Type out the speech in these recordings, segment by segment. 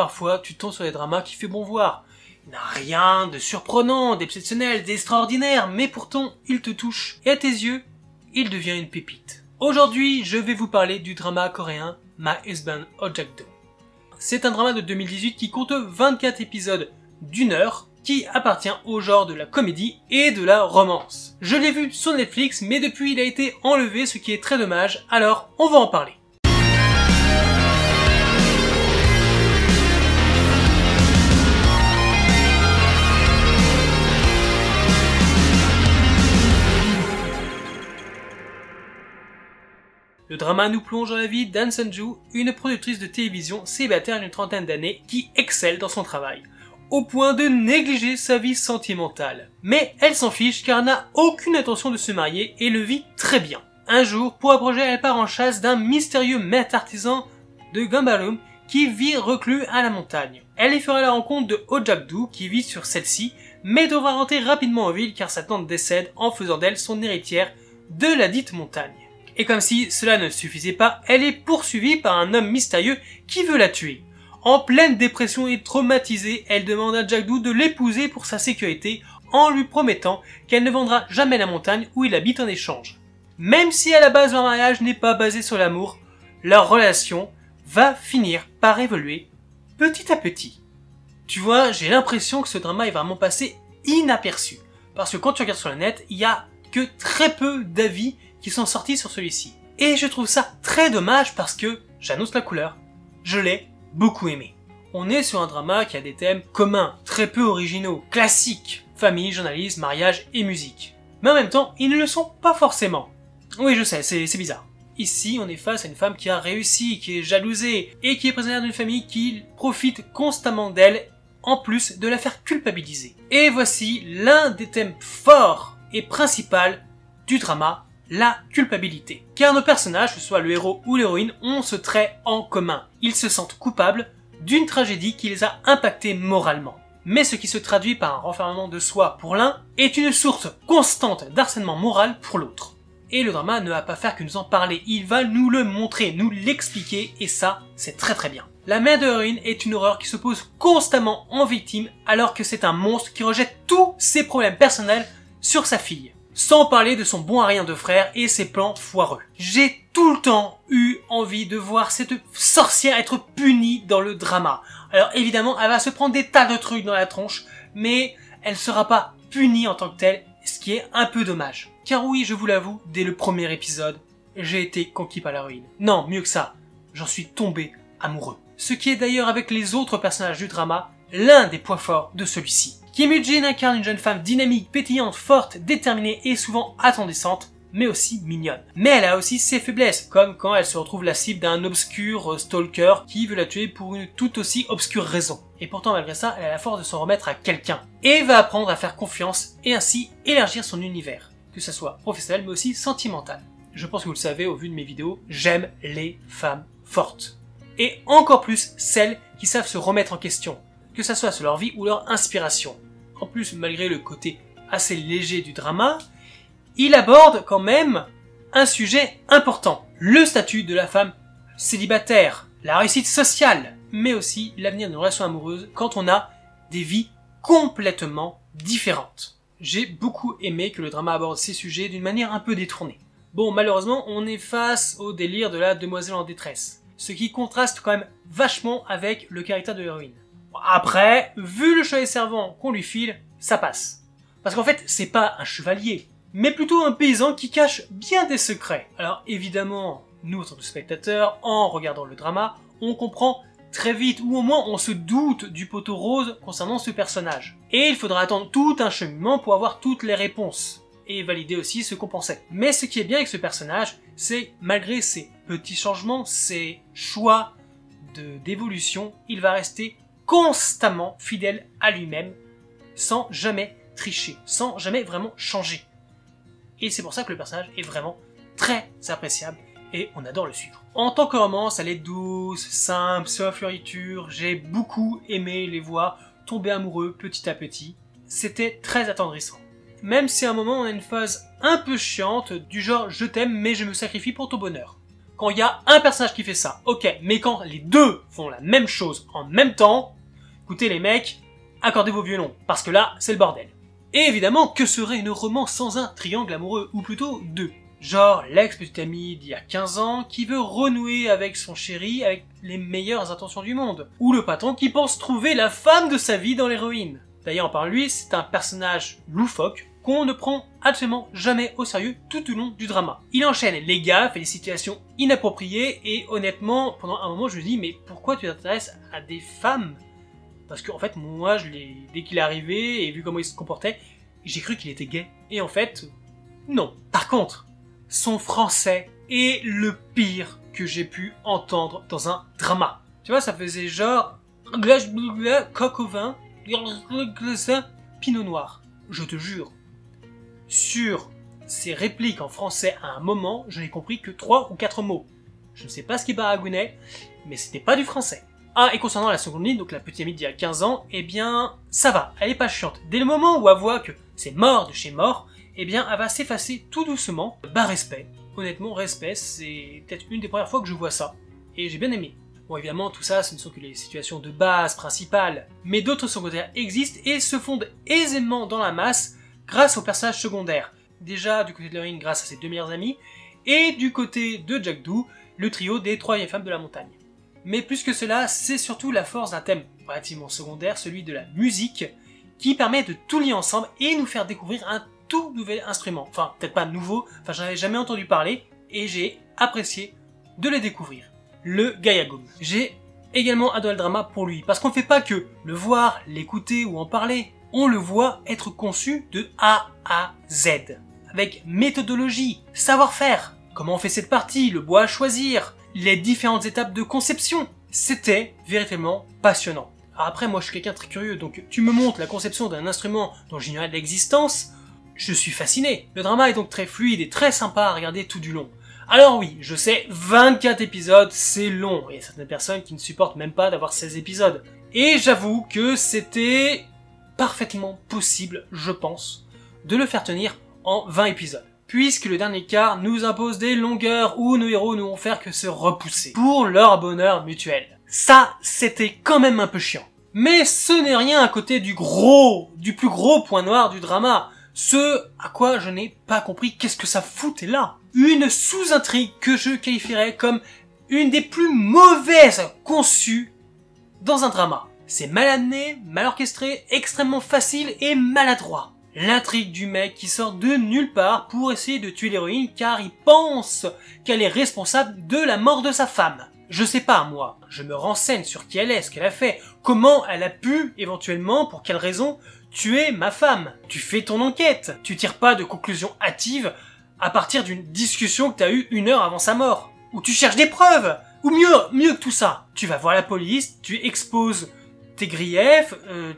parfois tu tombes sur des dramas qui fait bon voir. Il n'a rien de surprenant, d'exceptionnel, d'extraordinaire, mais pourtant il te touche, et à tes yeux, il devient une pépite. Aujourd'hui, je vais vous parler du drama coréen My Husband Ojak-do. C'est un drama de 2018 qui compte 24 épisodes d'1 heure, qui appartient au genre de la comédie et de la romance. Je l'ai vu sur Netflix, mais depuis il a été enlevé, ce qui est très dommage, alors on va en parler. Le drama nous plonge dans la vie d'An Sun-ju, une productrice de télévision célibataire d'une trentaine d'années qui excelle dans son travail, au point de négliger sa vie sentimentale. Mais elle s'en fiche car elle n'a aucune intention de se marier et le vit très bien. Un jour, pour un projet, elle part en chasse d'un mystérieux maître artisan de Gambarum qui vit reclus à la montagne. Elle y fera la rencontre de Ojak-do qui vit sur celle-ci, mais devra rentrer rapidement en ville car sa tante décède en faisant d'elle son héritière de la dite montagne. Et comme si cela ne suffisait pas, elle est poursuivie par un homme mystérieux qui veut la tuer. En pleine dépression et traumatisée, elle demande à Ojak-do de l'épouser pour sa sécurité en lui promettant qu'elle ne vendra jamais la montagne où il habite en échange. Même si à la base leur mariage n'est pas basé sur l'amour, leur relation va finir par évoluer petit à petit. Tu vois, j'ai l'impression que ce drama est vraiment passé inaperçu. Parce que quand tu regardes sur le net, il y a que très peu d'avis qui sont sortis sur celui-ci. Et je trouve ça très dommage parce que, j'annonce la couleur, je l'ai beaucoup aimé. On est sur un drama qui a des thèmes communs, très peu originaux, classiques, famille, journalisme, mariage et musique. Mais en même temps, ils ne le sont pas forcément. Oui, je sais, c'est bizarre. Ici, on est face à une femme qui a réussi, qui est jalousée, et qui est prisonnière d'une famille qui profite constamment d'elle, en plus de la faire culpabiliser. Et voici l'un des thèmes forts et principaux du drama, la culpabilité. Car nos personnages, que ce soit le héros ou l'héroïne, ont ce trait en commun. Ils se sentent coupables d'une tragédie qui les a impactés moralement. Mais ce qui se traduit par un renfermement de soi pour l'un est une source constante d'harcèlement moral pour l'autre. Et le drama ne va pas faire que nous en parler, il va nous le montrer, nous l'expliquer, et ça, c'est très très bien. La mère de l'héroïne est une horreur qui se pose constamment en victime, alors que c'est un monstre qui rejette tous ses problèmes personnels sur sa fille. Sans parler de son bon à rien de frère et ses plans foireux. J'ai tout le temps eu envie de voir cette sorcière être punie dans le drama. Alors évidemment, elle va se prendre des tas de trucs dans la tronche, mais elle sera pas punie en tant que telle, ce qui est un peu dommage. Car oui, je vous l'avoue, dès le premier épisode, j'ai été conquis par l'héroïne. Non, mieux que ça, j'en suis tombé amoureux. Ce qui est d'ailleurs avec les autres personnages du drama, l'un des points forts de celui-ci. Kim Yoo-jin incarne une jeune femme dynamique, pétillante, forte, déterminée et souvent attendrissante, mais aussi mignonne. Mais elle a aussi ses faiblesses, comme quand elle se retrouve la cible d'un obscur stalker qui veut la tuer pour une tout aussi obscure raison. Et pourtant malgré ça, elle a la force de s'en remettre à quelqu'un. Et va apprendre à faire confiance et ainsi élargir son univers, que ce soit professionnel mais aussi sentimental. Je pense que vous le savez au vu de mes vidéos, j'aime les femmes fortes. Et encore plus celles qui savent se remettre en question, que ça soit sur leur vie ou leur inspiration. En plus, malgré le côté assez léger du drama, il aborde quand même un sujet important. Le statut de la femme célibataire, la réussite sociale, mais aussi l'avenir d'une relation amoureuse quand on a des vies complètement différentes. J'ai beaucoup aimé que le drama aborde ces sujets d'une manière un peu détournée. Bon, malheureusement, on est face au délire de la demoiselle en détresse, ce qui contraste quand même vachement avec le caractère de l'héroïne. Après, vu le choix des servants qu'on lui file, ça passe. Parce qu'en fait, c'est pas un chevalier, mais plutôt un paysan qui cache bien des secrets. Alors évidemment, nous en tant que spectateurs, en regardant le drama, on comprend très vite, ou au moins on se doute du poteau rose concernant ce personnage. Et il faudra attendre tout un cheminement pour avoir toutes les réponses, et valider aussi ce qu'on pensait. Mais ce qui est bien avec ce personnage, c'est malgré ses petits changements, ses choix d'évolution, il va rester constamment fidèle à lui-même, sans jamais tricher, sans jamais vraiment changer. Et c'est pour ça que le personnage est vraiment très appréciable et on adore le suivre. En tant que romance, elle est douce, simple, sans fleuriture, j'ai beaucoup aimé les voir tomber amoureux petit à petit. C'était très attendrissant. Même si à un moment on a une phase un peu chiante, du genre je t'aime mais je me sacrifie pour ton bonheur. quand il y a un personnage qui fait ça, ok, mais quand les deux font la même chose en même temps, écoutez les mecs, accordez vos violons, parce que là, c'est le bordel. Et évidemment, que serait une romance sans un triangle amoureux, ou plutôt deux? Genre l'ex-petite amie d'il y a 15 ans qui veut renouer avec son chéri avec les meilleures intentions du monde. Ou le patron qui pense trouver la femme de sa vie dans l'héroïne. D'ailleurs, par lui, c'est un personnage loufoque qu'on ne prend absolument jamais au sérieux tout au long du drama. Il enchaîne les gaffes et les situations inappropriées et honnêtement, pendant un moment je me dis mais pourquoi tu t'intéresses à des femmes? Parce qu'en fait, moi, dès qu'il est arrivé et vu comment il se comportait, j'ai cru qu'il était gay. Et en fait, non. Par contre, son français est le pire que j'ai pu entendre dans un drama. Tu vois, ça faisait genre coq au vin, pinot noir. Je te jure. Sur ces répliques en français à un moment, je n'ai compris que 3 ou 4 mots. Je ne sais pas ce qu'il baragouinait, mais c'était pas du français. Ah, et concernant la seconde ligne, donc la petite amie d'il y a 15 ans, eh bien, ça va, elle est pas chiante. Dès le moment où elle voit que c'est mort de chez mort, eh bien, elle va s'effacer tout doucement. Bah, respect. Honnêtement, respect, c'est peut-être une des premières fois que je vois ça. Et j'ai bien aimé. Bon, évidemment, tout ça, ce ne sont que les situations de base principales. Mais d'autres secondaires existent et se fondent aisément dans la masse grâce aux personnages secondaires. Déjà, du côté de l'héroïne, grâce à ses deux meilleures amies. Et du côté de Jack Doo, le trio des 3 vieilles femmes de la montagne. Mais plus que cela, c'est surtout la force d'un thème relativement secondaire, celui de la musique, qui permet de tout lier ensemble et nous faire découvrir un tout nouvel instrument. Enfin, peut-être pas nouveau, enfin j'en avais jamais entendu parler, et j'ai apprécié de le découvrir. Le Gaiagoum. J'ai également adoré le drama pour lui, parce qu'on ne fait pas que le voir, l'écouter ou en parler, on le voit être conçu de A à Z, avec méthodologie, savoir-faire, comment on fait cette partie, le bois à choisir, les différentes étapes de conception. C'était véritablement passionnant. Alors après, moi je suis quelqu'un de très curieux, donc tu me montres la conception d'un instrument dont j'ignorais l'existence, je suis fasciné. Le drama est donc très fluide et très sympa à regarder tout du long. Alors oui, je sais, 24 épisodes, c'est long, et il y a certaines personnes qui ne supportent même pas d'avoir 16 épisodes. Et j'avoue que c'était parfaitement possible, je pense, de le faire tenir en 20 épisodes. Puisque le dernier quart nous impose des longueurs où nos héros ne vont faire que se repousser, pour leur bonheur mutuel. Ça, c'était quand même un peu chiant. Mais ce n'est rien à côté du plus gros point noir du drama. Ce à quoi je n'ai pas compris qu'est-ce que ça foutait là. Une sous-intrigue que je qualifierais comme une des plus mauvaises conçues dans un drama. C'est mal amené, mal orchestré, extrêmement facile et maladroit. L'intrigue du mec qui sort de nulle part pour essayer de tuer l'héroïne car il pense qu'elle est responsable de la mort de sa femme. Je sais pas moi, je me renseigne sur qui elle est, ce qu'elle a fait, comment elle a pu, éventuellement, pour quelle raison, tuer ma femme. Tu fais ton enquête, tu tires pas de conclusion hâtive à partir d'une discussion que t'as eue 1 heure avant sa mort. Ou tu cherches des preuves, ou mieux que tout ça. Tu vas voir la police, tu exposes tes griefs,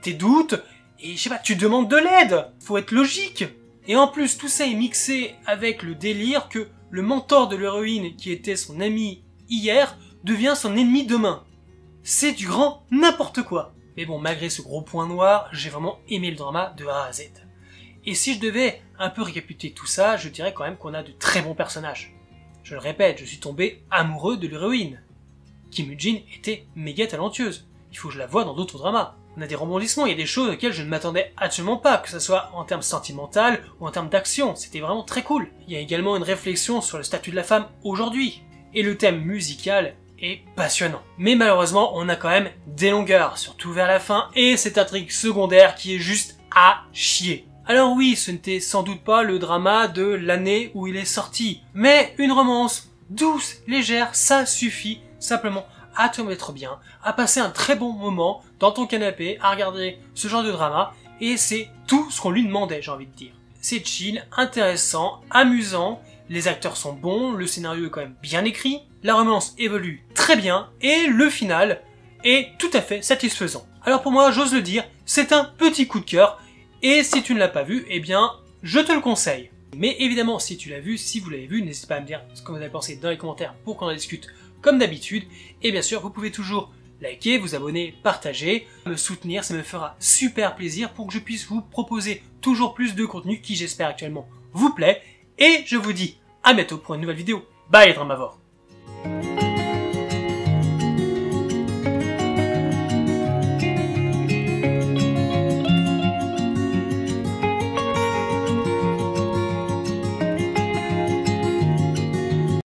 tes doutes, et je sais pas, tu demandes de l'aide. Faut être logique. Et en plus, tout ça est mixé avec le délire que le mentor de l'héroïne, qui était son ami hier, devient son ennemi demain. C'est du grand n'importe quoi. Mais bon, malgré ce gros point noir, j'ai vraiment aimé le drama de A à Z. Et si je devais un peu récapituler tout ça, je dirais quand même qu'on a de très bons personnages. Je le répète, je suis tombé amoureux de l'héroïne. Kim Eun-jin était méga talentueuse. Il faut que je la voie dans d'autres dramas. On a des rebondissements, il y a des choses auxquelles je ne m'attendais absolument pas, que ce soit en termes sentimentaux ou en termes d'action, c'était vraiment très cool. Il y a également une réflexion sur le statut de la femme aujourd'hui. Et le thème musical est passionnant. Mais malheureusement, on a quand même des longueurs, surtout vers la fin, et cette intrigue secondaire qui est juste à chier. Alors oui, ce n'était sans doute pas le drama de l'année où il est sorti, mais une romance douce, légère, ça suffit simplement à te mettre bien, à passer un très bon moment dans ton canapé, à regarder ce genre de drama, et c'est tout ce qu'on lui demandait, j'ai envie de dire. C'est chill, intéressant, amusant, les acteurs sont bons, le scénario est quand même bien écrit, la romance évolue très bien, et le final est tout à fait satisfaisant. Alors pour moi, j'ose le dire, c'est un petit coup de cœur, et si tu ne l'as pas vu, eh bien, je te le conseille. Mais évidemment, si tu l'as vu, si vous l'avez vu, n'hésitez pas à me dire ce que vous avez pensé dans les commentaires pour qu'on en discute comme d'habitude. Et bien sûr, vous pouvez toujours liker, vous abonner, partager, me soutenir, ça me fera super plaisir pour que je puisse vous proposer toujours plus de contenu qui, j'espère actuellement, vous plaît. Et je vous dis à bientôt pour une nouvelle vidéo. Bye les Dramavores! Bye.